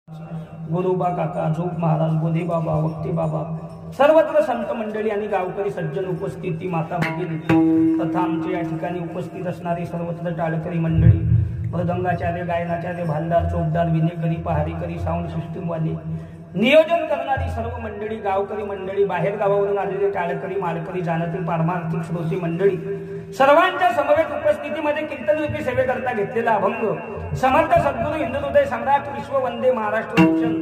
गोरोबा काका, झोप महाराज, बोधे बाबा, वक्ते बाबा, सर्वत्र संत मंडळी आणि गावकरी सज्जन उपस्थिती, माता भगिनी तथा आमच्या या ठिकाणी उपस्थित असणारी सर्वत्र टाळकरी मंडळी, मृदंगाचार्य, गायनाचार्य, भालदार, चोपदार, विनेकरी, पहारेकरी, साऊंड सिस्टीम वाले, नियोजन करणारी सर्व मंडळी, गावकरी मंडळी, बाहेर गावावरून आलेले टाळकरी, माळकरी, जाणती पारमार्थिक श्रोते मंडळी, सर्वांच्या समवेत उपस्थितीमध्ये कीर्तन रूपी सेवेकरता घेतलेला अभंग समर्थ सद्गुरू हिंदू हृदय सम्राट विश्व वंदे महाराष्ट्र भूषण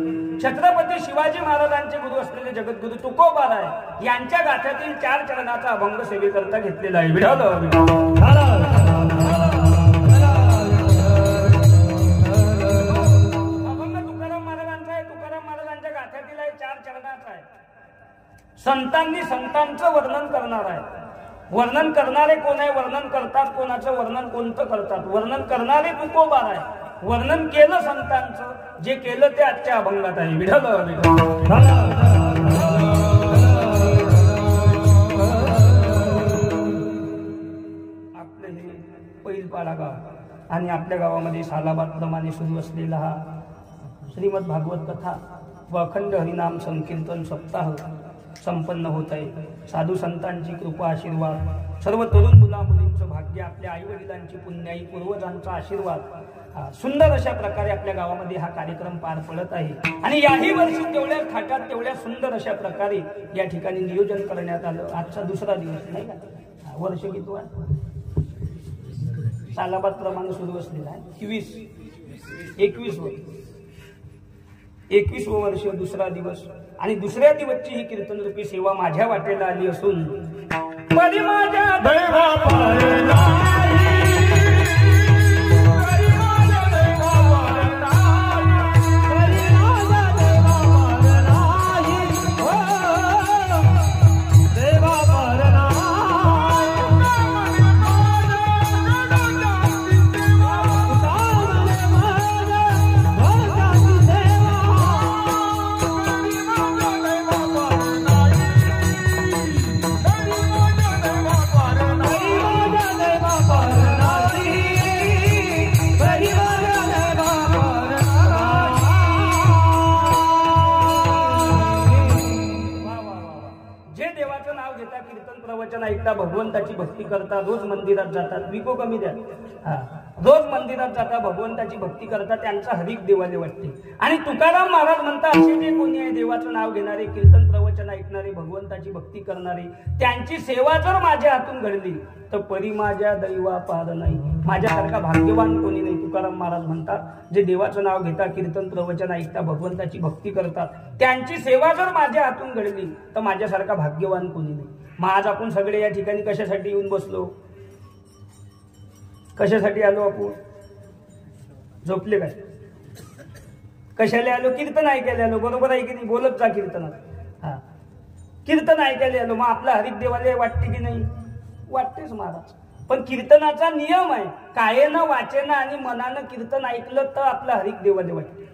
छत्रपती शिवाजी महाराजांचे गुरु असलेले जगद्गुरु तुकोबाराय यांच्या गाथ्यातील 4 चरणाचा अभंग सेवेकरता घेतलेला आहे. विठ्ठल अभंग तुकाराम महाराजांचा आहे. तुकाराम महाराजांच्या गाथ्यातील आहे, 4 चरणाचा आहे. संतांनी संतांचं वर्णन करणार आहे. वर्णन करणारे कोण आहे, वर्णन करतात कोणाचं, वर्णन कोणतं करतात, वर्णन करणारे तुकोबार आहे. वर्णन केलं संतांचं, जे केलं ते आजच्या अभंगात आहे. विठ्ठल आपलं हे पैलपाडा गाव आणि आपल्या गावामध्ये सालाबाद प्रमाणे सुरू असलेला हा श्रीमद भागवत कथा व अखंड हरिनाम संकीर्तन सप्ताह संपन्न होत आहे. साधू संतांची कृपा, आशीर्वाद, सर्व तरुण मुला मुलींचं भाग्य, आपल्या आई वडिलांची पुण्याई, पूर्वजांचा आशीर्वाद, सुंदर अशा प्रकारे आपल्या गावामध्ये हा कार्यक्रम पार पडत आहे. आणि याही वर्षी तेवढ्या थाटात तेवढ्या सुंदर अशा प्रकारे या ठिकाणी नियोजन करण्यात आलं. आजचा दुसरा दिवस नाही का, वर्ष किती आहे, सालाबाद प्रमाणे सुरू असलेला आहे. 21व वर्ष, दुसरा दिवस. आणि दुसऱ्या दिवसची ही कीर्तन रूपी सेवा माझ्या वाटेला आली असून परी माझ्या ऐकता, भगवंताची भक्ती करता, रोज मंदिरात जातात, विको कमी द्या, रोज मंदिरात जाता, भगवंताची भक्ती करता, त्यांचा हरिक देवाले वाटते. आणि तुकाराम महाराज म्हणतात, असे जे कोणी आहे देवाचं नाव घेणारे, कीर्तन प्रवचन ऐकणारे, भगवंताची भक्ती करणारे, त्यांची सेवा जर माझ्या हातून घडली तर परी माझ्या दैवा पार नाही, माझ्यासारखा भाग्यवान कोणी नाही. तुकाराम महाराज म्हणतात, जे देवाचं नाव घेता, कीर्तन प्रवचन ऐकता, भगवंताची भक्ती करतात, त्यांची सेवा जर माझ्या हातून घडली तर माझ्यासारखा भाग्यवान कोणी नाही. मग आज आपण सगळे या ठिकाणी कशासाठी येऊन बसलो, कशासाठी आलो आपण, झोपले काय, कशाला आलो, कीर्तन ऐकायला आलो. बरोबर आहे की नाही, बोलत जा कीर्तनात. कीर्तन ऐकायला आलो, मग आपला हरिक देवाला वाटते की नाही, वाटतेच महाराज. पण कीर्तनाचा नियम आहे, कायेनं वाचेनं आणि मनानं कीर्तन ऐकलं तर आपला हरिक देवाला वाटते.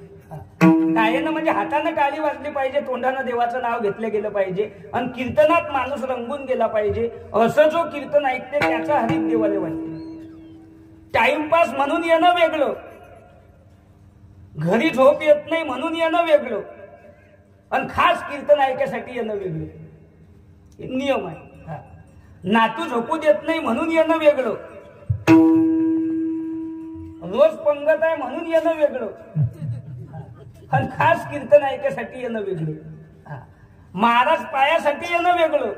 कायेनं म्हणजे हातानं टाळी वाजली पाहिजे, तोंडानं देवाचं नाव घेतलं गेलं पाहिजे, आणि कीर्तनात माणूस रंगून गेला पाहिजे. असं जो कीर्तन ऐकते त्याचा हरिक देवाला वाटते. टाइमपास म्हणून येणं वेगळं, घरी झोप येत नाही म्हणून येणं वेगळं, आणि खास कीर्तन ऐकायसाठी येणं वेगळं. नियम आहे. नातू झोपू देत नाही म्हणून येणं वेगळं, रोज पंगत आहे म्हणून येणं वेगळं, आणि खास कीर्तन ऐकायसाठी येणं वेगळं. महाराज पायासाठी येणं वेगळं,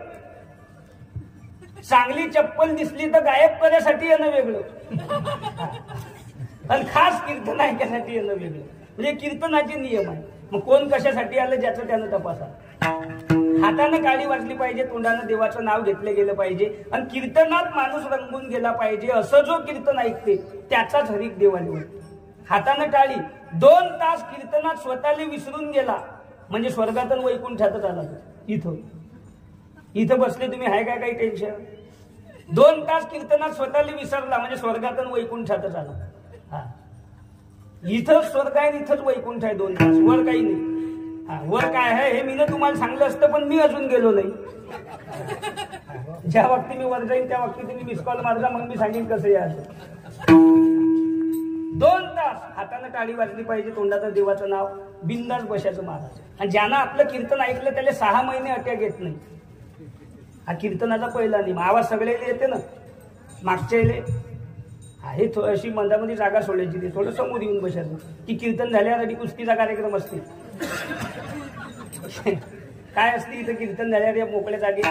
चांगली चप्पल दिसली तर गायब करण्यासाठी येणं वेगळं, आणि खास कीर्तन ऐकायसाठी येणं वेगळं. म्हणजे कीर्तनाचे नियम आहे. मग कोण कशासाठी आलं ज्याचं त्यानं तपासा. हातानं काळी वाजली पाहिजे, तोंडानं देवाचं नाव घेतलं गेलं पाहिजे, आणि कीर्तनात माणूस रंगून गेला पाहिजे. असं जो कीर्तन ऐकते त्याचाच हरिक देवाला वाटते. हातानं टाळी 2 तास कीर्तनात स्वतःला विसरून गेला म्हणजे स्वर्गातून वैकुंठातच आला. इथं बसले तुम्ही, आहे काय काही टेन्शन. 2 तास कीर्तनात स्वतःला विसरला म्हणजे स्वर्गातून वैकुंठातच आला. इथं स्वर्ग आहे, इथंच वैकुंठ आहे. 2 तास वर काही नाही. वर काय आहे हे मी तुम्हाला सांगलं असतं, पण मी अजून गेलो नाही. ज्या वक्ती मी वर जाईन त्या वक्ती तुम्ही मिस कॉल मारला, मग मी सांगेन कसं यायचं. 2 तास तास हाताने टाळी वाजली पाहिजे, तोंडाचं देवाचं नाव, बिंदास बसायचं महाराज. आणि ज्यानं आपलं कीर्तन ऐकलं त्याला 6 महिने अटॅक येत नाही. हा कीर्तनाचा पहिला नियम. आवाज सगळ्याला येते ना, मागच्या येले आहे अशी मंदामध्ये जागा सोडायची, ते थोडं समोर येऊन बसायचं की कीर्तन झाल्यासाठी कुस्तीचा कार्यक्रम असते. काय असते इथं कीर्तन झाल्यावर या मोकळ्या जागे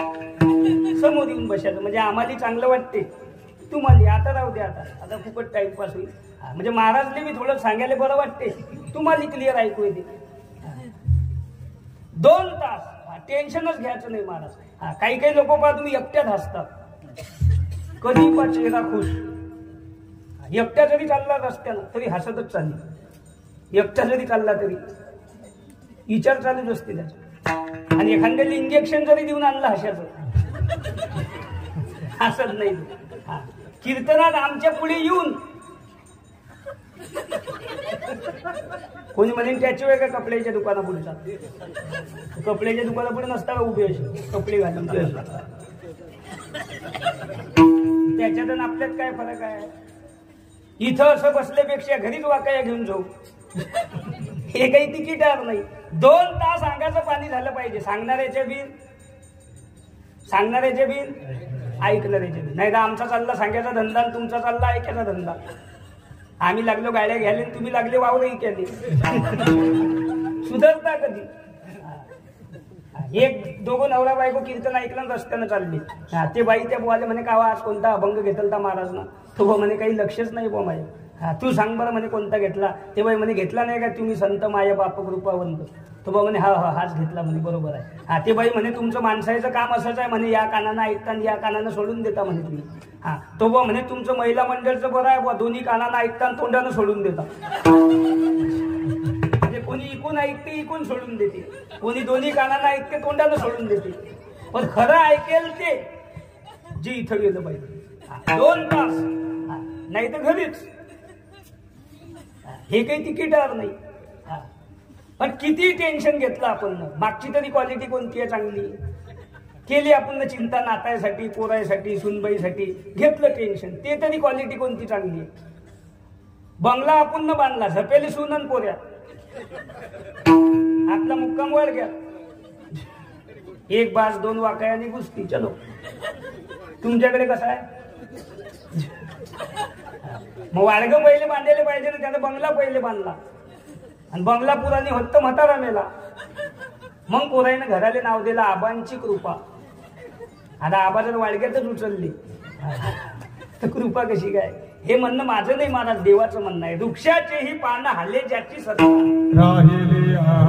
समोर येऊन बसायचं, म्हणजे आम्हाला चांगलं वाटते, तुम्हाला आता राहू द्या, आता खूपच टाइमपास होईल. म्हणजे महाराजने मी थोडं सांगायला बरं वाटते, तुम्हाला क्लिअर ऐकू येते. 2 तास टेन्शनच घ्यायचं नाही महाराज. काही काही लोक पहा तुम्ही एकट्यात हसतात, कधी पा चेहरा खुश. एकट्या जरी चालला रस्त्यानं तरी हसतच चालली, एकट्या जरी चालला तरी विचार चालूच असते त्याचा. आणि एखाद्याला इंजेक्शन जरी देऊन आणलं हशाचं, हसत नाही. कीर्तनात आमच्या पुढे येऊन कोणी म्हणेन त्याची वेळ का कपड्याच्या दुकाना पुढचा, कपड्याच्या दुकाना पुढे नसता का उभे असे कपडे घालून, त्याच्यात आपल्यात काय फरक आहे. इथं असं बसल्यापेक्षा घरीच वाकाया घेऊन जाऊ, हे काही तिकीटावर नाही. 2 तास अंगाचं पाणी झालं पाहिजे. सांगणाऱ्याचे बिल, ऐकणाऱ्याचे बिल. नाही तर आमचा चालला सांगायचा धंदा, तुमचा चालला ऐकायचा धंदा. आम्ही लागलो गाड्या घ्यायला, तुम्ही लागले वावरही केले. सुधारता कधी? एक दोघं नवरा बायको कीर्तन ऐकलं रस्त्यानं चालले. ते बाई त्या बोवाले म्हणे का आज कोणता अभंग घेतला महाराज ना? तो बा म्हणे काही लक्षच नाही बो माझ्या. तू सांग बरं म्हणे कोणता घेतला? ते बाई म्हणे घेतला नाही का तुम्ही संत माया बाप कृपावंत? तो बा म्हणे हाच घेतला म्हणे. बरोबर आहे. ते बाई म्हणे तुमचं माणसाचं काम असंच आहे म्हणे, या कानानं ऐकता आणि या कानानं सोडून देता म्हणे तुम्ही. तो बा म्हणे तुमचं महिला मंडळचं बरं आहे बा, दोन्ही कानानं ऐकता आणि तोंडानं सोडून देता. कोणी इकून ऐकते, इकून सोडून देते, कोणी दोन्ही कानानं ऐकते, तोंडानं सोडून देते. पण खरं ऐकेल ते जे इथं गेलं पाहिजे. 2 तास नाही तर घरीच. हे काही तिकीटावर नाही. पण किती टेन्शन घेतलं आपण. मागची तरी क्वालिटी कोणती आहे चांगली केली आपण चिंता, नातायसाठी, पोरायसाठी, सुनबाईसाठी घेतलं टेन्शन, ते तरी क्वालिटी कोणती चांगली आहे. बंगला आपण बांधला, झपेली सुनन पोऱ्या, आपला मुक्काम वर घ्या, 1 बास 2 वाकाय आणि गुस्ती चलो. तुमच्याकडे कसं आहे? मग वाडगं पहिले बांधायला पाहिजे ना, त्यानं बंगला पहिले बांधला आणि बंगला पुराने होत म्हातारा मेला. मग पोराईनं घराले नाव दिलं आबांची कृपा. आता आबा जर वाडग्यातच उचलली तर कृपा कशी काय? हे म्हणणं माझं नाही, महाराज देवाचं म्हणणं आहे. वृक्षाचे ही पानं हाले ज्याची सत्ता राहिली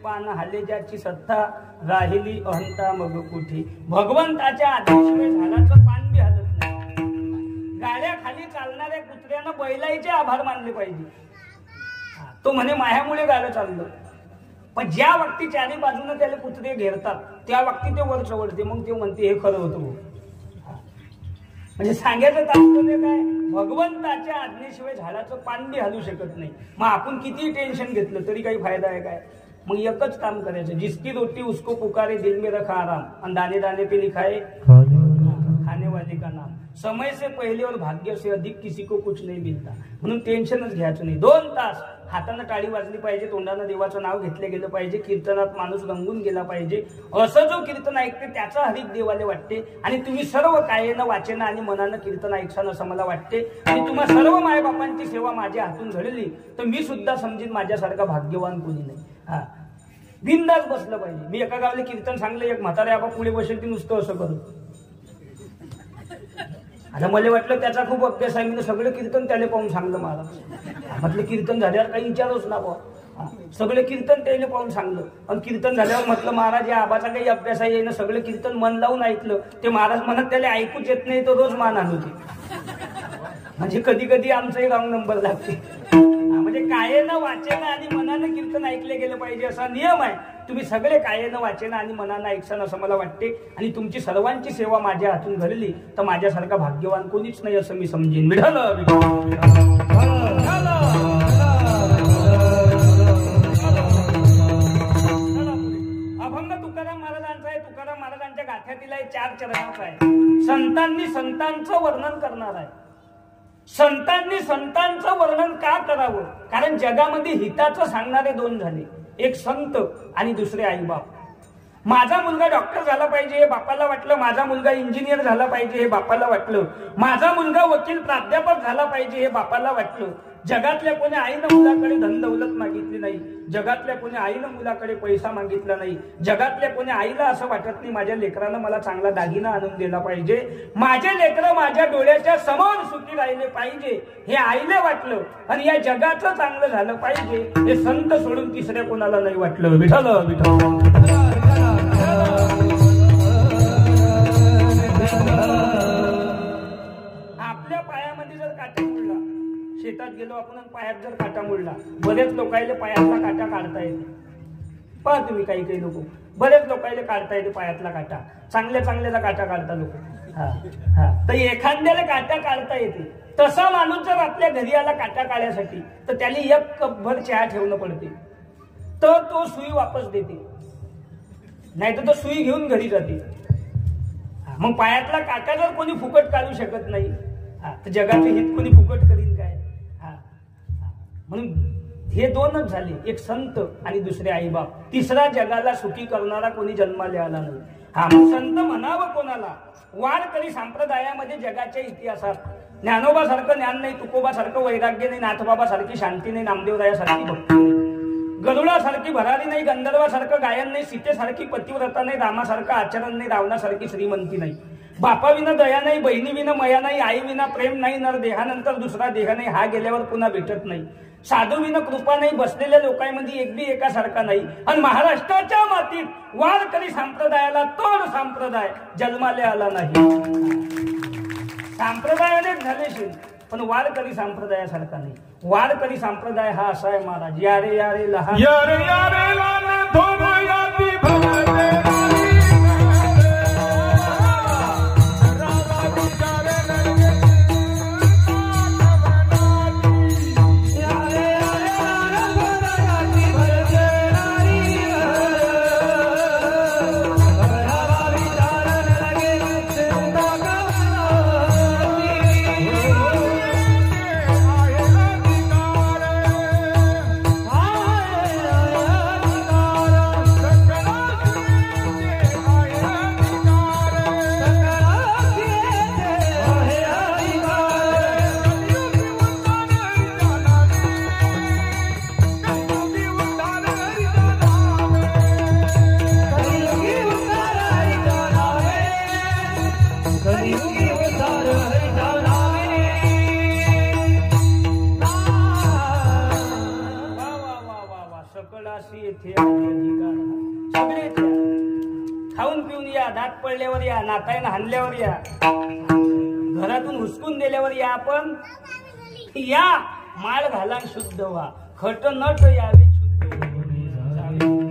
पान हाले ज्याची सत्ता राहिली अहंता मग कुठी. भगवंताच्या आदेशिवाय झाडाचं पान बी हलत नाही. गाड्या खाली चालणाऱ्या कुत्र्यानं बैलाईचे आभार मानले पाहिजे. तो म्हणे मायामुळे गाडं चाललं. पण ज्या व्यक्ती चारी बाजूने त्याला कुत्रे घेरतात त्या व्यक्ती ते वर चढते, मग ते म्हणते हे खरं होतं. म्हणजे सांगायचं तात्पर्य काय, भगवंताच्या आज्ञेशिवाय झाडाचं पान बी हलू शकत नाही. मग आपण किती टेन्शन घेतलं तरी काही फायदा आहे काय. मग एकच काम करायचं, जिसकी रोटी उसको पुकारे दिल में रखा आराम, आणि दाने दाने पे लिखा है खाने वाले का नाम. समय से पहले और भाग्य से अधिक किसी को कुछ नहीं मिलता. म्हणून टेन्शनच घ्यायचं नाही. 2 तास हातानं टाळी वाजली पाहिजे, तोंडानं देवाचं नाव घेतलं गेलं पाहिजे, कीर्तनात माणूस रंगून गेला पाहिजे. असं जो कीर्तन ऐकते त्याचा हरिक देवाले वाटते. आणि तुम्ही सर्व कायेनं वाचेनं आणि मनानं कीर्तन ऐकसान असं मला वाटते. आणि तुम्हा सर्व मायबापांची सेवा माझ्या हातून घडली तर मी सुद्धा समजेन माझ्यासारखा भाग्यवान कोणी नाही. हा, बिनधास्त बसलं पाहिजे. मी एका गावाला कीर्तन सांगलं, एक म्हातारे आबा पुढे बसेल ती नुसतं असं करू. आता मला वाटलं त्याचा खूप अभ्यास आहे, मी सगळं कीर्तन त्याला पाहून सांगलं. मला म्हटलं कीर्तन झाल्यावर काही विचारच ना बा, सगळे कीर्तन त्याने पाहून सांगलं. आणि कीर्तन झाल्यावर म्हटलं महाराज या आबाचा काही अभ्यास आहे ना, सगळं कीर्तन मन लावून ऐकलं. ते महाराज म्हणत त्याला ऐकूच येत नाही, तो रोज मान आणते. म्हणजे कधी कधी आमचाही रॉंग नंबर लागते. म्हणजे कायेनं वाचेनं आणि मनानं कीर्तन ऐकले गेलं पाहिजे असा नियम आहे. तुम्ही सगळे कायेनं वाचेनं आणि मनानं ऐकसान असं मला वाटते. आणि तुमची सर्वांची सेवा माझ्या हातून घडली तर माझ्यासारखा भाग्यवान कोणीच नाही असं मी समजेन. अभंग तुकाराम महाराजांचा आहे. तुकाराम महाराजांच्या गाथ्यातील आहे, 4 चरणाचा आहे. संतांनी संतांचं वर्णन करणार आहे. संतांनी संतांचं वर्णन का करावं, कारण जगामध्ये हिताचं सांगणारे 2 झाले, एक संत आणि दुसरे आईबाप. माझा मुलगा डॉक्टर झाला पाहिजे हे बापाला वाटलं, माझा मुलगा इंजिनियर झाला पाहिजे हे बापाला वाटलं, माझा मुलगा वकील प्राध्यापक झाला पाहिजे हे बापाला वाटलं. जगातल्या कोणी आईनं मुलाकडे धन दौलत मागितली नाही, जगातल्या कोणी आईनं मुलाकडे पैसा मागितला नाही, जगातल्या कोणी आईला असं वाटत नाही माझ्या लेकरानं मला चांगला दागिना आणून दिला पाहिजे, माझे लेकरं माझ्या डोळ्याच्या समोर सुखी राहिले पाहिजे हे आईला वाटलं. आणि या जगाचं चांगलं झालं पाहिजे हे संत सोडून तिसऱ्या कोणाला नाही वाटलं. विठ्ठल विठ्ठल. आपल्या पायामध्ये जर काटा मुडला, शेतात गेलो आपण पायात जर काटा मुडला, बरेच लोकांना पायातला काटा काढता येते. पहा तुम्ही काही काही लोक बरेच लोकांना काढता येते पायातला काटा, चांगल्या चांगल्याचा काटा काढता लोक. तर एखाद्याला काटा काढता येते. तसा माणूस जर आपल्या घरी आला काटा काढण्यासाठी तर त्याला 1 कपभर चहा ठेवणं पडते, तर तो सुई वापस देते, नाही तर तो सुई घेऊन घरी जाते. मग पायातला काटा जर कोणी फुकट काढू शकत नाही तर जगाचे हित कोणी फुकट करीन काय. म्हणून हे 2च झाले, एक संत आणि दुसरे आईबाप. तिसरा जगाला सुखी करणारा कोणी जन्माला आला नाही. मग संत म्हणावं कोणाला. वारकरी संप्रदायामध्ये जगाच्या इतिहासात ज्ञानोबा सारखं ज्ञान नाही, तुकोबा सारखं वैराग्य नाही, नाथबाबा सारखी शांती नाही, नामदेवरायासारखी भक्ती नाही, गरुडासारखी भरारी नाही, गंधर्वासारखं गायन नाही, सीतेसारखी पतिव्रता नाही, रामासारखं आचरण नाही, रावणासारखी श्रीमंती नाही, बापाविना दया नाही, बहिणीविना मया नाही, आईविना प्रेम नाही, नर देहानंतर दुसरा देह नाही, हा गेल्यावर पुन्हा भेटत नाही, साधूविना कृपा नाही, बसलेल्या लोकांमध्ये एक बी एकासारखा नाही. आणि महाराष्ट्राच्या मातीत वारकरी संप्रदायाला तोड संप्रदाय जन्माले आला नाही. संप्रदायानेच झालेशील पण वारकरी संप्रदायासारखा नाही. वारकरी संप्रदाय हा असा आहे महाराज, यारे यारे लहान यारे यारे लहान थोर याती भगते खाऊन पिऊन या, दात पडल्यावर या, नाताईनं हाणल्यावर या, घरातून हुसकून दिल्यावर या, आपण या माळ घाला शुद्ध व्हा, खट नट यावे शुद्ध.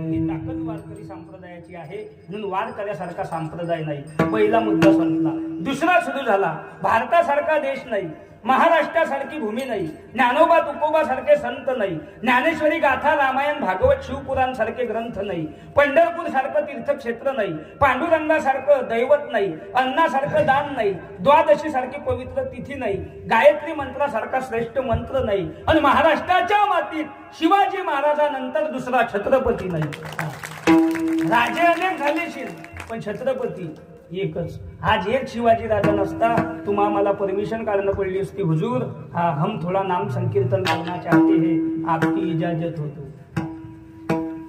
करायची आहे, म्हणून वाद करण्यासारखा संप्रदाय नाही. पहिला मुद्दा संपला. दुसरा सुरू झाला. भारतासारखा देश नाही, महाराष्ट्रासारखी भूमी नाही, ज्ञानोबा तुकोबा सारखे संत नाही, ज्ञानेश्वरी गाथा रामायण भागवत शिवपुराण सारखे ग्रंथ नाही, पंढरपूर सारखं तीर्थक्षेत्र नाही, पांडुरंगासारखं दैवत नाही, अन्नासारखं दान नाही, द्वादशी सारखी पवित्र तिथी नाही, गायत्री मंत्रासारखा श्रेष्ठ मंत्र नाही, आणि महाराष्ट्राच्या मातीत शिवाजी महाराजांनंतर दुसरा छत्रपती नाही. राजे अनेक झालेशील पण छत्रपती एकच. आज एक शिवाजी राजा नसता तुम्हा मला परमिशन काढणं पडली असती. हुजूर हा हम थोड़ा नाम संकीर्तन करना चाहते हैं, आपकी इजाजत हो तो.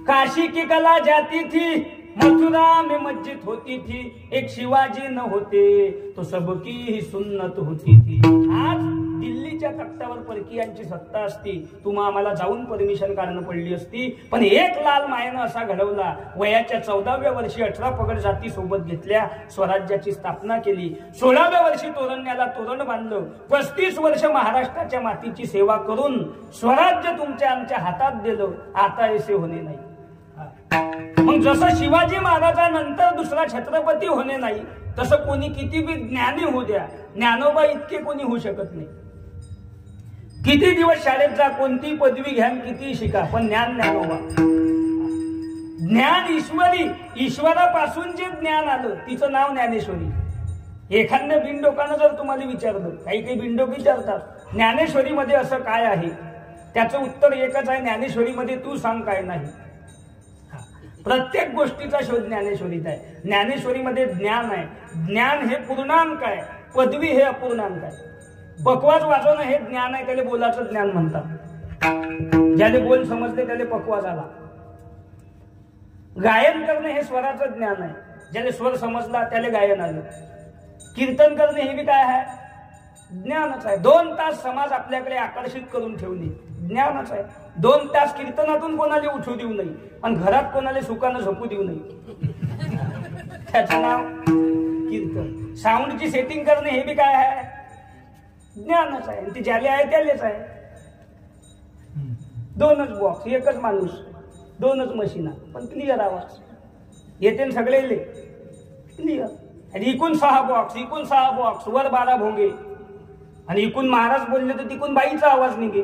काशी की कला जाती थी, मथुरा में मस्जिद होती थी, एक शिवाजी न होते तो सबकी ही सुन्नत होती थी. आज दिल्लीच्या तख्तावर परकीयांची सत्ता असती, तुम्हा आम्हाला जाऊन परमिशन काढणं पडली असती. पण एक लाल मायेनं असा घडवला, वयाच्या 14व्या वर्षी 18 पगड जाती सोबत घेतल्या, स्वराज्याची स्थापना केली. 16व्या वर्षी तोरण्याला तोरण बांधलं. 35 वर्ष महाराष्ट्राच्या मातीची सेवा करून स्वराज्य तुमच्या आमच्या हातात दिलं. आता ऐसे होणे नाही. मग जसं शिवाजी महाराजांनंतर दुसरा छत्रपती होणे नाही, तसं कोणी किती बी ज्ञानी होऊ द्या, ज्ञानोबा इतके कोणी होऊ शकत नाही. किती दिवस शाळेत जा, कोणती पदवी घ्या, किती शिका, पण ज्ञान ज्ञानोबा. ज्ञान ईश्वरी, ईश्वरापासून जे ज्ञान आलं तिचं नाव ज्ञानेश्वरी. एखाद्या बिनडोकानं जर तुम्हाला विचारलं, काही बिनडोक विचारतात ज्ञानेश्वरीमध्ये असं काय आहे, त्याचं उत्तर एकच आहे, ज्ञानेश्वरीमध्ये तू सांग काय नाही. प्रत्येक गोष्टीचा शोध ज्ञानेश्वरीत आहे. ज्ञानेश्वरीमध्ये ज्ञान आहे. ज्ञान हे पूर्णांक आहे, पदवी हे अपूर्णांक आहे. बकवास वाजवणं हे ज्ञान आहे, त्याला बोलाचं ज्ञान म्हणतात. ज्याने बोल समजले त्याला बकवास आला. गायन करणं हे स्वराचं ज्ञान आहे, ज्याने स्वर समजला त्याला गायन आलं. कीर्तन करणे हे बी काय आहे, ज्ञानच आहे. 2 तास समाज आपल्याकडे आकर्षित करून ठेवणे ज्ञानच आहे. 2 तास कीर्तनातून कोणाला उठू देऊ नये, पण घरात कोणाला सुखानं झोपू देऊ नये, त्याचं नाव कीर्तन. साऊंडची सेटिंग करणे हे बी काय आहे, ज्ञानच आहे. ती ज्याले आहे त्यालेच आहे. 2च बॉक्स, एकच माणूस, 2च मशीना, पण क्लिअर आवाज येते सगळे क्लिअर. आणि इकून 6 बॉक्स, इकून 6 बॉक्स, वर 12 भोंगे, आणि इकून महाराज बोलले तर तिकून बाईचा आवाज निघे.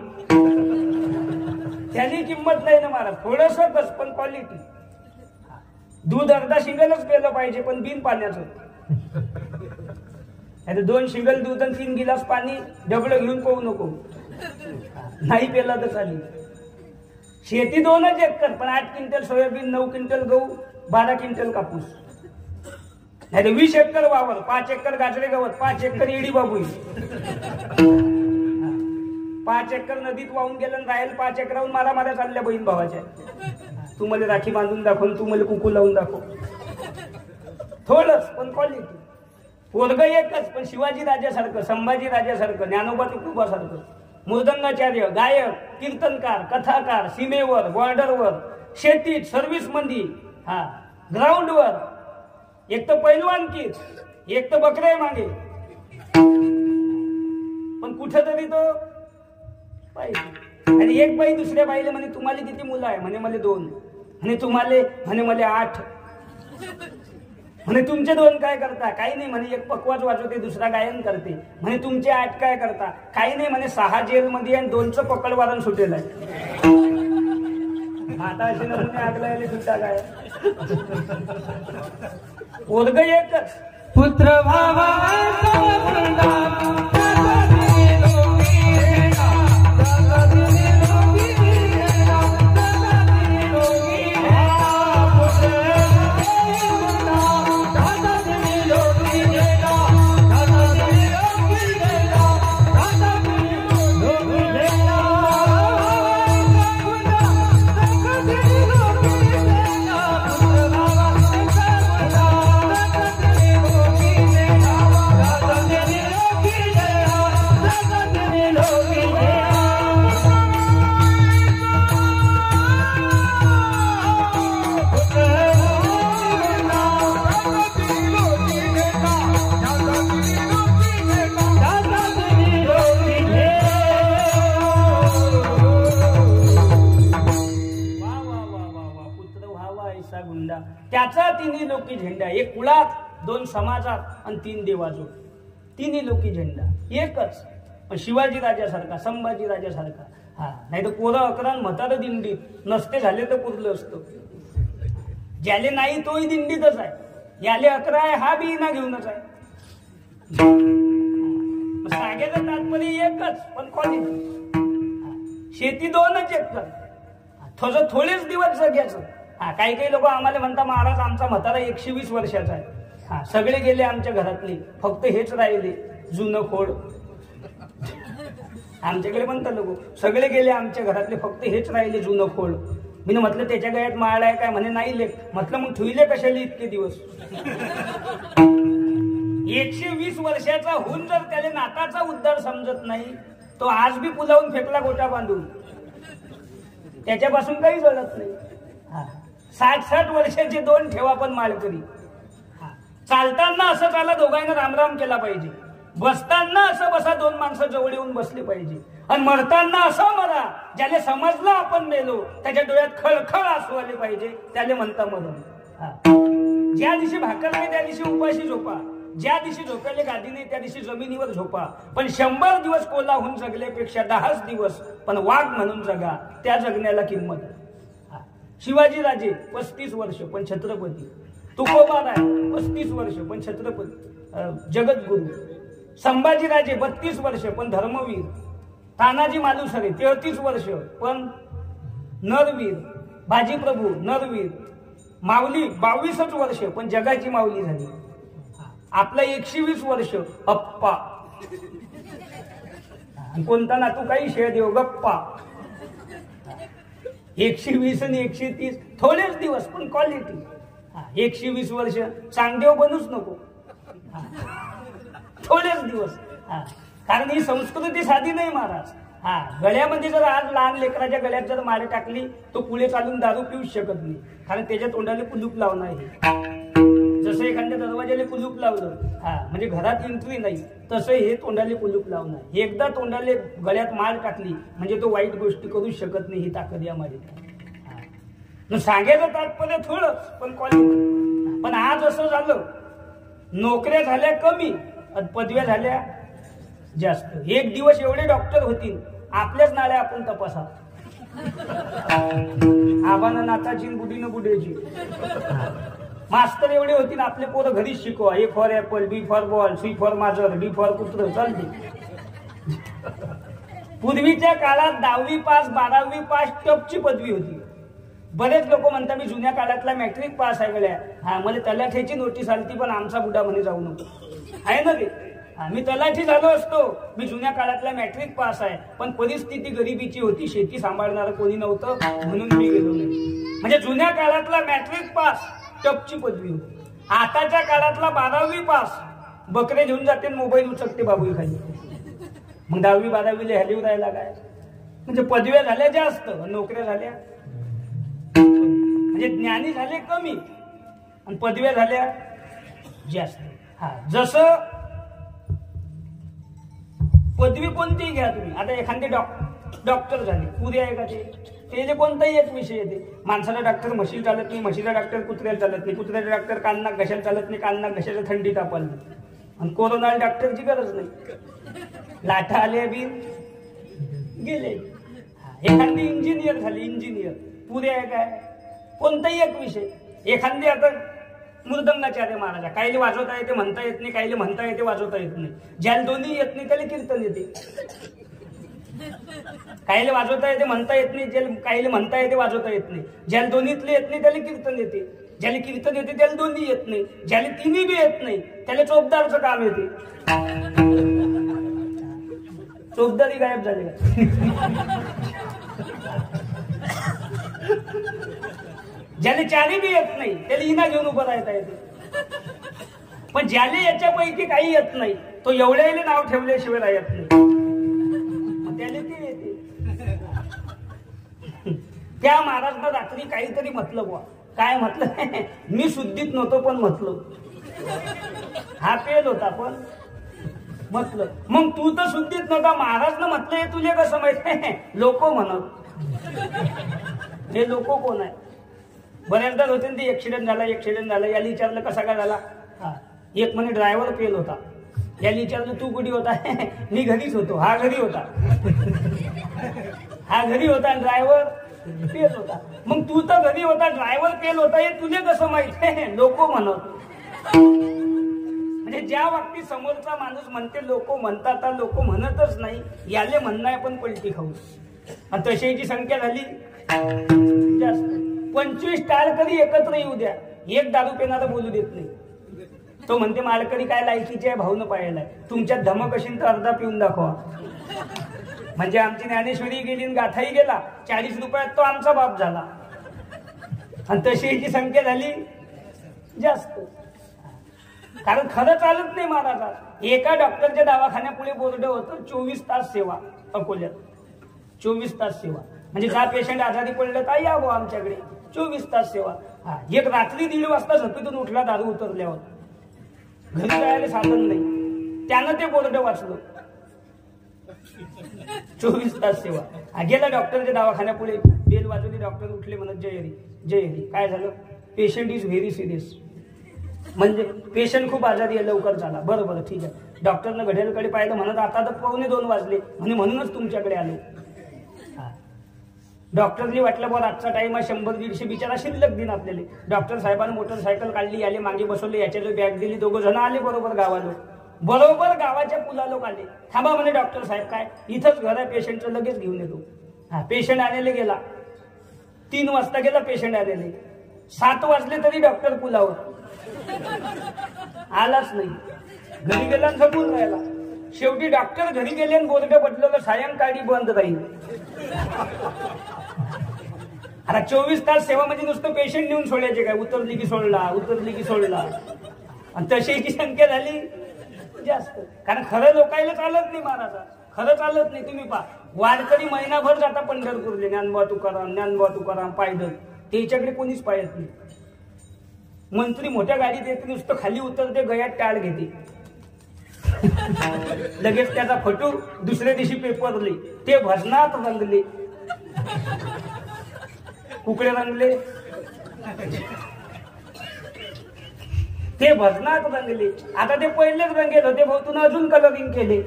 त्याची किंमत नाही ना महाराज. थोडंसं पण क्वालिटी. दूध अर्धा शिंगलच पेलं पाहिजे, पण बिन पाण्याचं. 2 शिंगल दूध आणि 3 गिलास पाणी डबडं घेऊन पाहू नको, नाही पेला तर चालेल. शेती 2च एकर, पण 8 क्विंटल सोयाबीन, 9 क्विंटल गहू, 12 क्विंटल कापूस. नाही 20 एकर वावर, 5 एकर गाजरे गवत, 5 एकर इडी बाबू, 5 एकर नदीत वाहून गेलं, राहील 5 एकराहून मारा चालल्या बहीण भावाच्या. तू मला राखी बांधून दाखव, तू मला कुकू लावून दाखव. थोडंच पण क्वालिटी. पोरग एकच, पण शिवाजी राजासारखं, संभाजी राजासारखं, ज्ञानोबा तुकोबासारखं. मृदंगाचार्य, गायक, कीर्तनकार, कथाकार, सीमेवर, बॉर्डरवर, शेतीत, सर्व्हिस मध्ये, ग्राउंडवर. एक तर पैलवान की, एक तर बकरे मागे, पण कुठेतरी तो पाहिजे. आणि एक बाई दुसऱ्या बाईला म्हणे तुम्हाला किती मुलं आहे, म्हणे मला 2, म्हणे तुम्हाला, म्हणे मला 8, म्हणे तुमचे 2 काय करता, काही नाही, म्हणे एक पकवाज वाजवते, दुसरा गायन करते, म्हणे तुमचे 8 काय करता, काही नाही, म्हणे 6 जेलमध्ये आणि 2चं पकडवारण सुटेल आहे. आता असे नमुने आगलायला सुद्धा काय. पोरग एकच, पुत्र भावा त्याचा तिन्ही लोकी झेंडा, एक कुळात, दोन समाजात आणि तीन देवाजवळ, तिन्ही लोकी झेंडा एकच. पण शिवाजी राजासारखा, संभाजी राजासारखा हा, नाही तर पोरं 11 म्हातारं दिंडीत, नसते झाले तर पुरलं असतं. ज्याले नाही तोही दिंडीतच आहे, याले 11 आहे हा बी ना घेऊनच आहे. सांगायचं तात्पर्य एकच, पण क्वालिटी. शेती 2च एकर, थोडेच दिवस जग्याचं. हा, काही काही लोक आम्हाला म्हणतात महाराज आमचा म्हातारा 120 वर्षाचा आहे. हा, सगळे गेले आमच्या घरातले, फक्त हेच राहिले जुनं खोड. आमच्याकडे म्हणतात लोक, सगळे गेले आमच्या घरातले, फक्त हेच राहिले जुनं खोड. मी म्हटलं त्याच्या गळ्यात माळ आहे काय? म्हणे नाही लेख. म्हटलं मग ठुईले कशाला इतके दिवस? 120 वर्षाचा होऊन जर त्याला नाताचा उद्धार समजत नाही, तो आज बी पुलावून फेकला गोटा बांधून, त्याच्यापासून काही जळत नाही. 60-60 वर्षाचे 2 ठेवा पण माळकरी. चालताना असं चाला, दोघांना रामराम केला पाहिजे. बसताना असं बसा, 2 माणसं जवळ येऊन बसले पाहिजे. आणि मरताना असं मरा, ज्याला समजलं आपण मेलो, त्याच्या डोळ्यात खळखळ आसू आले पाहिजे, त्याला म्हणता मरण. ज्या दिवशी भाकर नाही त्या दिवशी उपाशी झोपा, ज्या दिवशी झोपायला गादी नाही त्या दिवशी जमिनीवर झोपा. पण 100 दिवस कोल्हाहून जगल्यापेक्षा 10च दिवस पण वाघ म्हणून जगा, त्या जगण्याला किंमत आहे. शिवाजी राजे 35 वर्ष पण छत्रपती. तुकोबाराय 35 वर्ष पण छत्रपती जगद्गुरु. संभाजी राजे 32 वर्ष पण धर्मवीर. तानाजी मालुसरे 33 वर्ष पण नरवीर. बाजीप्रभू नरवीर. माऊली 22च वर्ष पण जगाची माऊली झाली. आपला 120 वर्ष अप्पा. कोणता ना तू काही शेळ देव गप्पा. 120 आणि 130 थोडेच दिवस पण क्वालिटी. 120 वर्ष चांगदेव बनूच नको, थोडेच दिवस. कारण ही संस्कृती साधी नाही महाराज. गळ्यामध्ये जर आज लहान लेकराच्या गळ्यात जर माळ टाकली, तो पुढे चालून दारू पिऊच शकत नाही, कारण त्याच्या तोंडाला कुलूप लावणार आहे. जसं एखाद्या दरवाजाला कुलूप लावलं म्हणजे घरात एंट्री नाही, तसं हे तोंडाले कुलूप लावणार. एकदा तोंडाले गळ्यात माळ टाकली म्हणजे तो वाईट गोष्टी करू शकत नाही. ही ताकद या माळेत. सांगायचं तात्पर्य थोडं पण क्वालिटी. पण आज असं झालं, नोकऱ्या झाल्या कमी आणि पदव्या झाल्या जास्त. एक दिवस एवढे डॉक्टर होतील, आपल्याच नाळ्या आपण तपासा. आबानं नाताची बुडीनं बुड्याची. मास्तर एवढे होतील, आपले पोरं घरीच शिकवा. A for apple, B for ball, C for माजर, D फॉर कुत्र चालते. पूर्वीच्या काळात 10वी पास 12वी पास टपची पदवी होती. बरेच लोक म्हणतात मी जुन्या काळातला मॅट्रिक पास आहे गड्या. मला तलाठ्याची नोटीस आलती पण आमचा बुडा म्हणे जाऊ नको. आहे ना ते. मी तलाठी झालो असतो, मी जुन्या काळातला मॅट्रिक पास आहे, पण परिस्थिती गरिबीची होती, शेती सांभाळणारं कोणी नव्हतं म्हणून मी गेलो नाही. म्हणजे जुन्या काळातला मॅट्रिक पास टपची पदवी होती. आताच्या काळातला 12वी पास बकरे घेऊन जाते, मोबाईल उचकते बाबू खाली. मग 10वी 12वीला हॅलीव राहायला काय? म्हणजे पदव्या झाल्या जास्त, नोकऱ्या झाल्या म्हणजे ज्ञानी झाले कमी आणि पदव्या झाल्या जास्त. जसं पदवी कोणतीही घ्या तुम्ही. आता एखादी डॉक्टर झाले, पुरे आहे का ते कोणताही एक विषय येते. माणसाला डॉक्टर म्हशीला चालत नाही, म्हशीला डॉक्टर कुत्र्याला चालत नाही, कुत्र्याला डॉक्टर काननाक घशाला चालत नाही, काननाक घशाला थंडी तापाल नाही. आणि कोरोनाला डॉक्टरची गरज नाही, लाटा आले बी गेले. एखादी इंजिनियर झाली, इंजिनियर पुरे आहे काय? कोणताही एक विषय. एखादी आता मृदंगाचार्य महाराजा, काहीले वाजवता येते म्हणता येत नाही, काहीले म्हणता येते वाजवता येत नाही. ज्याला दोन्ही येत नाही त्याला कीर्तन येते. काहीले वाजवता येते म्हणता येत नाही, ज्याला काहीले म्हणता येते वाजवता येत नाही. ज्याला दोन्हीतले येत नाही त्याला कीर्तन येते. ज्याला कीर्तन येते त्याला दोन्ही येत नाही. ज्याला तिन्ही बी येत नाही त्याला चोपदारचं काम येते. चोपदारी गायब झाले. ज्याला चारी बी येत नाही त्याला इना घेऊन उभं राहता येते. पण ज्याला याच्यापैकी काही येत नाही तो एवढ्याला नाव ठेवल्याशिवाय राहत नाही, त्याला ते येते. त्या महाराजांना रात्री काहीतरी म्हटलं बुवा. काय म्हटलं? मी शुद्धीत नव्हतो पण म्हटलं. हा पेल होता पण म्हटलं. मग तू तर शुद्धीत नव्हता, महाराजनं म्हटलं हे तुले कसं माहित? लोक म्हणत. हे लोक कोण आहे? बऱ्याचदा होते ना ते ऍक्सिडेंट झाला. याला विचारलं कसा काय झाला, एक म्हणे ड्रायव्हर फेल होता. याला विचारलं तू कुठे होता, मी घरीच होतो. हा घरी होता आणि ड्रायव्हर फेल होता. मग तू तर घरी होता, ड्रायव्हर फेल होता हे तुझे कसं माहित आहे, लोक म्हणत. म्हणजे ज्या बाबतीत समोरचा माणूस म्हणते लोक म्हणतात, लोक म्हणतच नाही, याले म्हणणं आहे पण पलटी खाऊ. आणि तशाची संख्या झाली जास्त. 25 टाळकरी एकत्र येऊ द्या, एक दारू पिणारा बोलू देत नाही. तो म्हणते मालकरी काय लायकीची आहे, भाऊन पाहायला. तुमच्यात धमक असेल तर अर्धा पिऊन दाखवा. म्हणजे आमची ज्ञानेश्वरी गेली आणि गाथाही गेला, 40 रुपयात तो आमचा बाप झाला. आणि तशी संख्या झाली जास्त. कारण खरं चालत नाही महाराजा. एका डॉक्टरच्या दवाखान्यापुढे बोर्ड होतं 24 तास सेवा अकोल्यात. 24 तास सेवा म्हणजे जा पेशंट आजारी पडलं तर या भाऊ आमच्याकडे 24 तास सेवा. एक रात्री 1:30 वाजता झोपेतून उठला दारू उतरल्यावर, घरी जायला साधन नाही, त्यानं ते बोर्ड वाचलं. 24 तास सेवा. गेला डॉक्टरच्या दवाखान्यापुढे, बेल वाजवली, डॉक्टर उठले म्हणत जय हरी. काय झालं, पेशंट इज व्हेरी सिरियस. म्हणजे पेशंट खूप आजारी आहे, लवकर झाला. बरं ठीक आहे. डॉक्टरनं घड्याळकडे पाहिलं, म्हणत आता तर 1:45 वाजले, म्हणूनच तुमच्याकडे आलो. डॉक्टरनी वाटलं बरं आजचा टाइम आहे, 100-150 बिचारा शिल्लक दिन आपल्याला. डॉक्टर साहेबांनी मोटरसायकल काढली, आले मागे बसवले, याच्यावर बॅग दिली, 2 जण आले बरोबर गावालो. बरोबर गावाच्या पुलालो आले. थांबा म्हणे डॉक्टर साहेब, काय इथंच घर आहे पेशंटचं, लगेच घेऊन येतो. पेशंट आलेले गेला. 3 वाजता गेला पेशंट आलेले. 7 वाजले तरी डॉक्टर पुलावर आलाच नाही. घरी गेला झोपून राहिला. शेवटी डॉक्टर घरी गेले आणि बोर्ड बदललं, सायंकाळी बंद राहील. आता 24 तास सेवा म्हणजे नुसतं पेशंट नेऊन सोडायचे काय, उतरली की सोडला. आणि तशी संख्या झाली जास्त. कारण खरं लोकायला चालत नाही महाराजा, खरं चालत नाही. तुम्ही पहा, वारकरी महिनाभर जाता पंढरपूरले, ज्ञानबा तुकाराम पायदळ, त्याच्याकडे कोणीच पाहत नाही. मंत्री मोठ्या गाडीत येते, नुसतं खाली उतरते, गयात टाळ घेते, लगेच त्याचा फोटो दुसऱ्या दिवशी पेपरले. ते भजनात रंगले, कुकडे रंगले, ते भजनात रंगले. आता ते पहिलेच रंगेल होते, भाऊ अजून कलरिंग केले.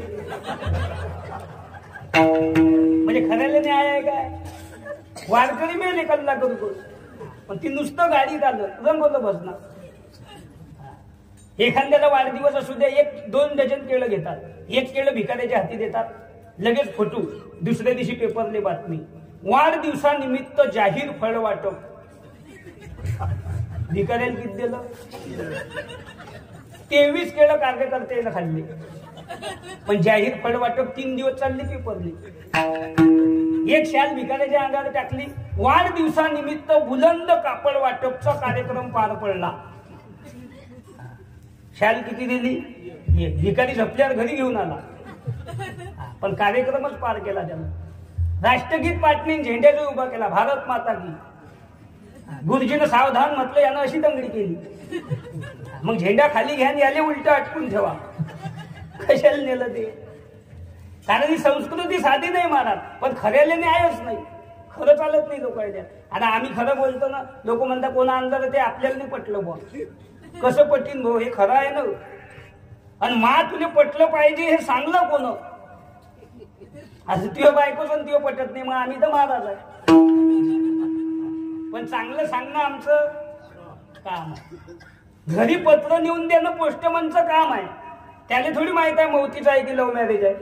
म्हणजे खऱ्याला न्याय आहे काय, वारकरी मेले कल्ला करू, पण ती नुसतं गाडीत आलं, रंगवलं भजनात. एखाद्याचा वाढदिवस असू द्या, 1-2 डझन केळं घेतात, 1 केळं भिकाऱ्याच्या हाती देतात, लगेच फोटो, दुसऱ्या दिवशी पेपरले बातमी, वाढदिवसानिमित्त जाहीर फळ वाटप. भिकाऱ्याला किती दिलं, 23 केळं कार्यकर्त्याला खाल्ले, पण जाहीर फळ वाटप 3 दिवस चालली पेपरली. 1 शाल भिकाऱ्याच्या अंगावर टाकली, वाढदिवसानिमित्त बुलंद कापड वाटपचा कार्यक्रम पार पडला. शाल किती दिली, भिकारी झपल्यावर घरी घेऊन आला, पण कार्यक्रमच पार केला त्यानं. राष्ट्रगीत पाटणी झेंड्याचा उभा केला, भारत माता की. गुरुजीनं सावधान म्हटलं, यानं अशी दंगडी केली. मग झेंडा खाली घ्या, याले उलट अटकून ठेवा. कशाला नेलं ते, कारण ही संस्कृती साधी नाही महाराज, पण खऱ्याला न्यायच नाही, खरं चालत नाही लोकांच्या. आता आम्ही खरं बोलतो ना, लोक म्हणतात कोणा अंदर ते आपल्याला नाही पटलं बुवा. कसं पटीन भाऊ, हे खरं आहे ना. आणि मा तुला पटलं पाहिजे हे सांगलं कोण, असं तुझ्या बायकोच तुझं पटत नाही, मग आम्ही तर महाराज आहे. पण चांगलं सांगणं आमचं काम आहे. घरी पत्र नेऊन देणं पोस्टमनचं काम आहे. त्याला थोडी माहित आहे मौतीचं आहे की लव्ह मॅरेज आहे.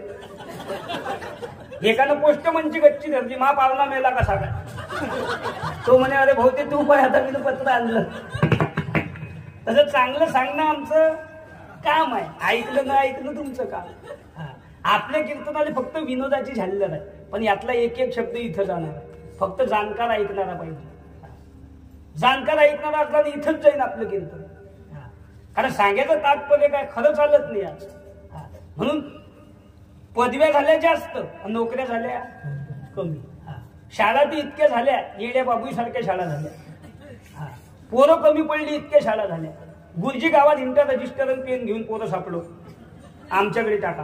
एकानं पोस्टमनची गच्ची धरली, मा पावला मेला कसा काय, तो म्हणे अरे भाऊ ते तू पाय, आता मी पत्र आणलं. तसं चांगलं सांगणं आमचं काम आहे, ऐकलं न ऐकणं तुमचं काम. आपल्या कीर्तनाला फक्त विनोदाची झालेलं आहे, पण यातला एक शब्द इथं जाणार आहे. फक्त जाणकार ऐकणारा पाहिजे. जाणकार ऐकणारा असला तर इथंच जाईन आपलं कीर्तन. कारण सांगायचं तात्पर्य काय, खरं चालत नाही आज. म्हणून पदव्या झाल्या जास्त, नोकऱ्या झाल्या कमी. शाळा तर इतक्या झाल्या, येड्या बाबू सारख्या शाळा झाल्या. पोरं कमी पडली, इतक्या शाळा झाल्या. गुरुजी गावात इंटर रजिस्टर पेन घेऊन पोरं सापडलो, आमच्याकडे टाका.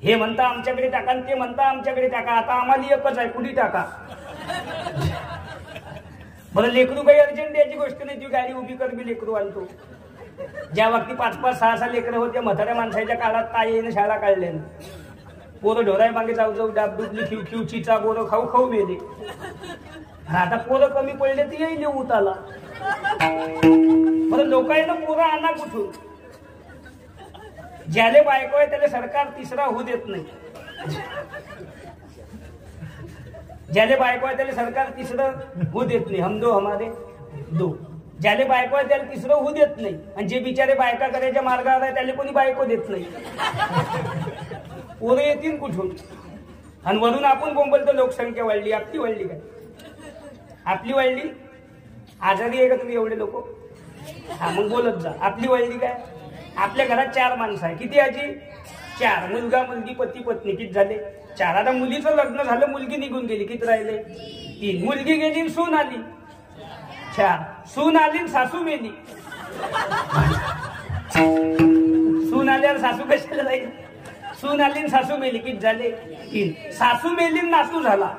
हे म्हणता आमच्याकडे टाका, ते म्हणता आमच्याकडे टाका. आता आम्हाला एकच आहे, कुठे टाका. बरं लेकरू काही अर्जंट याची गोष्ट नाही, ती गाडी उभी कर मी लेकरू आणतो. ज्या वक्ती 5-5, 6-6 लेकरं होते म्हाताऱ्या माणसाच्या काळात ताईनं शाळा काढल्या, पोरं ढोराय मागे जाऊ जाऊ डाबडुबली खिव खिव चिचा बोरं खाऊ खाऊ मेले. आता पोरं कमी पडले तर येईल उताला. बरं लोकांना पोरं आणा कुठून? ज्याले बायको आहे त्याला सरकार तिसरा होऊ देत नाही. ज्याले बायको आहे त्याला सरकार तिसरं होऊ देत नाही. हम दो हमारे दो. ज्याले बायको आहे त्याला तिसरं होऊ देत नाही. आणि जे बिचारे बायका करायच्या मार्गावर आहे त्याला कोणी बायको देत नाही. पोरं येतील कुठून? आणि वरून आपण बोंबलतो लोकसंख्या वाढली. आपली वाढली काय? आपली वाढली? आजारी आहे का तुम्ही एवढे लोक? हा मग बोलत जा. आपली वाढली काय? आपल्या घरात 4 माणसं आहे. किती आजी? 4. मुलगा मुलगी पती पत्नी किती झाले? 4. आता मुलीचं लग्न झालं, मुलगी निघून गेली, किती राहिले? 3. मुलगी गेली, सून आली, 4. सून आली, सासू मेली. सून आल्यावर सासू कशाला जाईल? सून आली, सासू मेली, किती झाले? 3. सासू मेली, नातू झाला,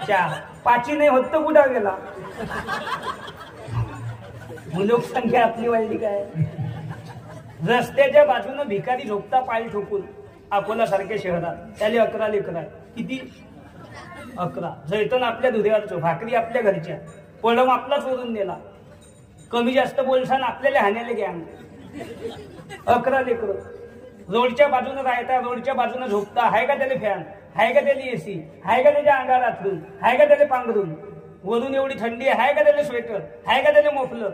4. 5 नाही होत तर कुठं गेला? लोकसंख्या आपली वाढली काय? रस्त्याच्या बाजूनं भिकारी झोपता पाय ठोकून अकोला सारख्या शहरात, त्याला 11 लेकरं आहे. किती? 11. जैतन आपल्या दुधावरचं, भाकरी आपल्या घरच्या, पळम आपला चोरून नेला, कमी जास्त बोलसान आपल्याला हाण्याला घ्या. 11 लेकरं रोडच्या बाजूनं राहता, रोडच्या बाजूनं झोपता. हाय का त्याला फॅन? हाय का त्याला एसी? हाय का त्याच्या अंगाला अथरून? हाय का त्याला पांघरून? वरून एवढी थंडी आहे, हाय का त्याला स्वेटर? हाय का त्याला मोफलर?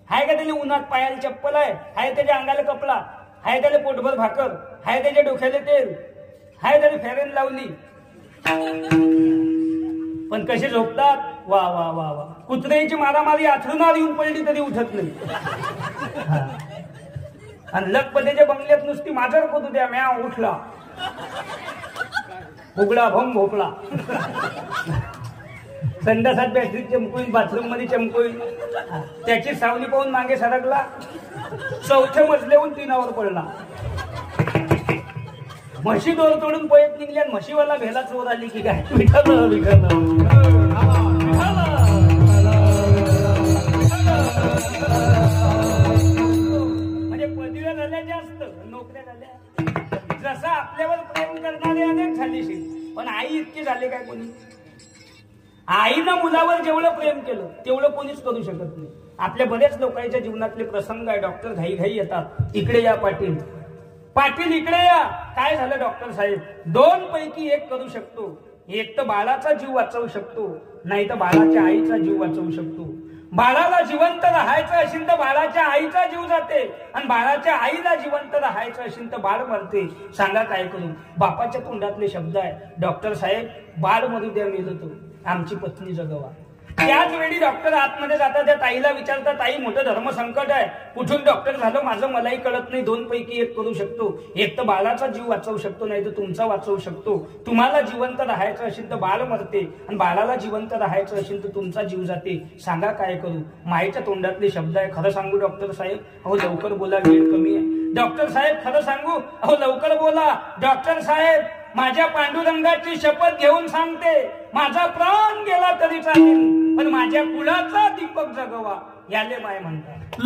हाय का त्याला उन्हात पायाला चप्पल आहे? हाय त्याच्या अंगाला कपडा? हाय त्याला पोटभर भाकर? हाय त्याच्या डोक्याला तेल? हाय त्याला फेरेन लावली? पण कसे झोपतात? वा वा वा वा. कुत्र्याची मारामारी आथरुणावर येऊन पडली तरी उठत नाही. आणि लखपतीच्या बंगल्यात नुसती माजर कोतू द्या, म्या उठला, उघडा भम भोपळा. संडासात बॅटरी चमकून, बाथरूम मध्ये चमकून, त्याची सावली पाहून मागे सरकला, 4थ्या मजल्याहून 3वर पडला. म्हशी दोर तोडून पळत निघल्या, म्हशीवाला भेला चोर आली की काय? विठाला विठाला म्हणजे पदव्या झाल्या जास्त, नोकऱ्या झाल्या. जसं आपल्यावर प्रेम करणारे अनेक झालीशी, पण आई इतके झाले काय कोणी? आईनं मुलावर जेवढं प्रेम केलं तेवढं कोणीच करू शकत नाही. आपल्या बरेच लोकांच्या जीवनातले प्रसंग आहे. डॉक्टर घाई घाई येतात, इकडे या पाटील, पाटील इकडे या. काय झालं डॉक्टर साहेब? 2 पैकी 1 करू शकतो. एक तर बाळाचा जीव वाचवू शकतो, नाही तर बाळाच्या आईचा जीव वाचवू शकतो. बाळाला जिवंत राहायचं असेल तर बाळाच्या आईचा जीव जाते, आणि बाळाच्या आईला जिवंत राहायचं असेल तर बाळ मरते. सांगा काय करू? बापाच्या तोंडातले शब्द आहे, डॉक्टर साहेब बाळ मरू द्या, मेलो तो, आमची पत्नी जगवा. त्याच वेळी डॉक्टर आतमध्ये जातात, त्या ताईला विचारतात, ताई मोठं धर्मसंकट आहे, कुठून डॉक्टर झालं माझं मलाही कळत नाही. 2 पैकी 1 करू शकतो. एक तर बाळाचा जीव वाचवू शकतो, नाही तर तुमचा वाचवू शकतो. तुम्हाला जिवंत राहायचं असेल तर बाळ मरते, आणि बाळाला जिवंत राहायचं असेल तर तुमचा जीव जाते. सांगा काय करू? मायेच्या तोंडातले शब्द आहे. खरं सांगू डॉक्टर साहेब? अहो लवकर बोला, वेळ कमी आहे. डॉक्टर साहेब खरं सांगू? अहो लवकर बोला. डॉक्टर साहेब माझ्या पांडुरंगाची शपथ घेऊन सांगते, माझा प्राण गेला तरी चालेल, पण माझ्या कुळाचा दीपक जगवा. याले माय म्हणतात.